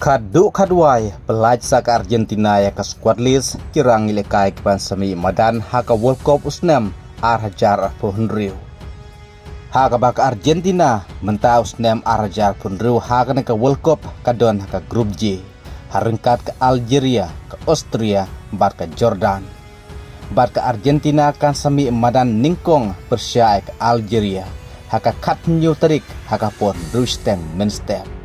Kadwai pelaj sak Argentina ya ke squad list kirang ilekai kepan semi madan haka World Cup usnem arhajar punriu. Haka bak Argentina mentau usnem arhajar punriu haka ke World Cup kadon haka grup J. Harengkat ke Algeria, ke Austria, bat ke Jordan. Bat ke Argentina kan semi madan ningkong Persia ke Algeria. Haka katnyu terik haka pun Rusten Menstep.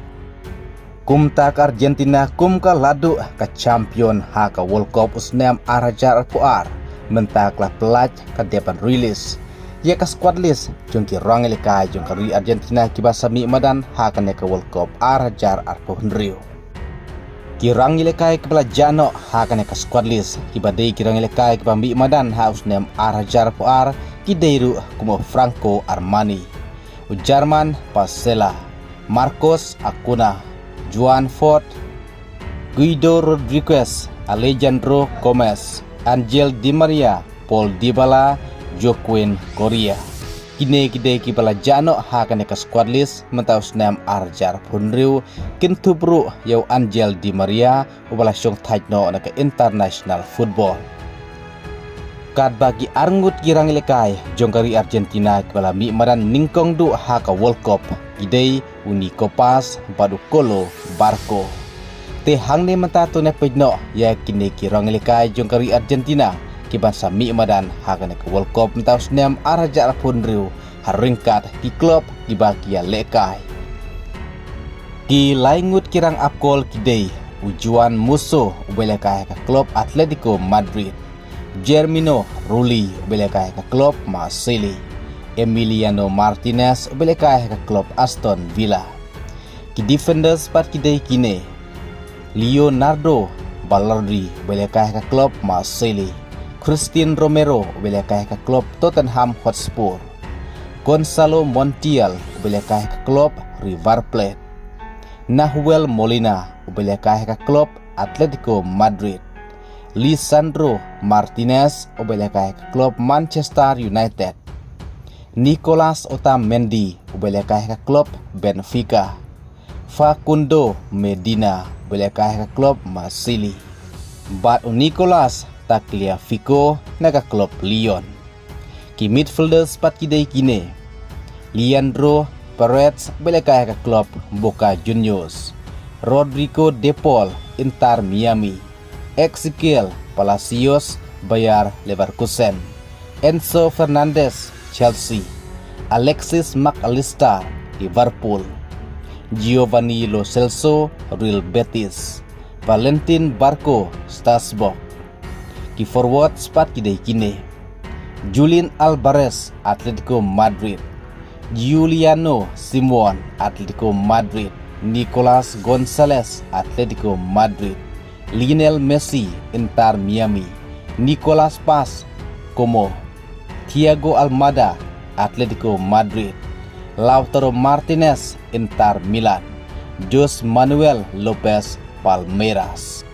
Kum tak Argentina kum ka ladu ka champion ha ka World Cup usnem arajar puar mentaklah pelaj ka depan rilis ya ka squad list jungki rong elika jung ka Argentina kiba sami madan ha ka ne ka World Cup arajar arpo henrio kirang elika kebala jano ha ka ne ka squad list kiba dei kirang elika kiba mi madan ha usnem arajar puar kideiru kumo Franco Armani Jerman Pasela Marcos Acuna Juan Fort, Guido Rodriguez, Alejandro Gomez, Angel Di Maria, Paul Dybala, Joaquin Correa. Kini kibala jano hakan ke squad list mentaus nam arjar punriu kintubru yau Angel Di Maria ubala syong tajno ke international football. Kad bagi arngut kirang ilekai jongkari Argentina kibala mi madan ningkong du haka World Cup gidei uni kopas badu kolo barco te hangne mentato ne pejno ya kini kirang ilekai jongkari Argentina kiban sami madan haka ne World Cup mentaus nem araja punriu haringkat di klub di bagia lekai ki laingut kirang apkol gidei ujuan musuh ubelekai ke klub Atletico Madrid Germino Rulli ubelekai ke klub Marseille Emiliano Martinez ubelekai ke klub Aston Villa ki defenders pat kidei kine Leonardo Ballardi ubelekai ke klub Marseille Christian Romero ubelekai ke klub Tottenham Hotspur Gonzalo Montiel ubelekai ke klub River Plate Nahuel Molina ubelekai ke klub Atletico Madrid Lisandro Martinez ubelekai ke klub Manchester United Nicolas Otamendi ubelekai ke klub Benfica Facundo Medina ubelekai ke klub Marseille Bat Nicolas Tagliafico naga klub Lyon ki midfielders pat kidei kine Leandro Paredes ubelekai ke klub Boca Juniors Rodrigo De Paul Inter Miami Ezequiel Palacios Bayer Leverkusen Enzo Fernandez Chelsea Alexis McAllister Liverpool Giovanni Lo Celso Real Betis Valentin Barco Strasbourg ki forward spot kidei kine Julian Alvarez Atletico Madrid Giuliano Simon Atletico Madrid Nicolas Gonzalez Atletico Madrid Lionel Messi Inter Miami Nicolas Paz Como Thiago Almada Atletico Madrid Lautaro Martinez Inter Milan Jose Manuel Lopez Palmeiras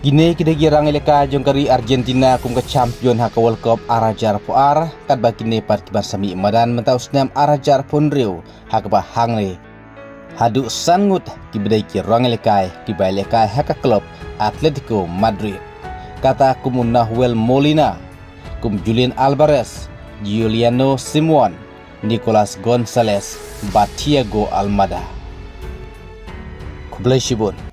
Gine kide girang eleka jongkari Argentina kum ke champion haka World Cup arajar puar kad bakine part kibar sami madan mentaus nem arajar punriu haka ba hangne hadu sangut kibedai ki rongelekai kibalekai haka klub Atletico Madrid kata kum Nahuel Molina kum Julian Alvarez Giuliano Simon Nicolas Gonzalez Thiago Almada kublai shibun